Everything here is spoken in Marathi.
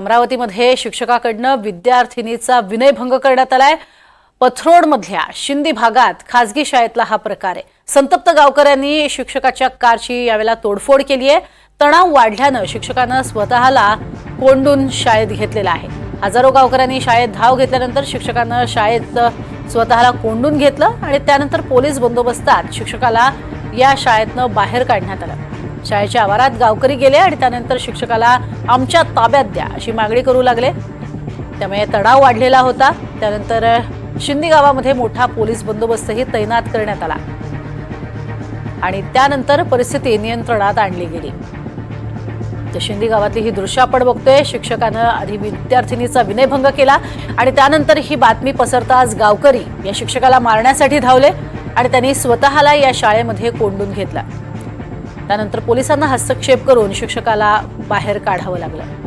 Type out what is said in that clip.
अमरावतीमध्ये शिक्षकाकडनं विद्यार्थिनीचा विनयभंग करण्यात आलाय। पथरोडमधल्या शिंदी भागात खासगी शाळेतला हा प्रकार आहे। संतप्त गावकऱ्यांनी शिक्षकाच्या कारची यावेळेला तोडफोड केली आहे। तणाव वाढल्यानं शिक्षकानं स्वतःला कोंडून शाळेत घेतलेला आहे। हजारो गावकऱ्यांनी शाळेत धाव घेतल्यानंतर शिक्षकानं शाळेत स्वतःला कोंडून घेतलं आणि त्यानंतर पोलीस बंदोबस्तात शिक्षकाला या शाळेतनं बाहेर काढण्यात आलं। शाळेच्या आवारात गावकरी गेले आणि त्यानंतर शिक्षकाला आमच्या ताब्यात द्या अशी मागणी करू लागले। त्यामुळे तणाव वाढलेला होता। त्यानंतर शिंदी गावामध्ये मोठा पोलीस बंदोबस्तही तैनात करण्यात आला आणि त्यानंतर परिस्थिती नियंत्रणात आणली गेली। तर शिंदी गावातली ही दृश्य आपण बघतोय। शिक्षकानं आधी विद्यार्थिनीचा विनयभंग केला आणि त्यानंतर ही बातमी पसरताच गावकरी या शिक्षकाला मारण्यासाठी धावले आणि त्यांनी स्वतःला या शाळेमध्ये कोंडून घेतला। त्यानंतर पोलिसांना हस्तक्षेप करून शिक्षकाला बाहेर काढावं लागलं।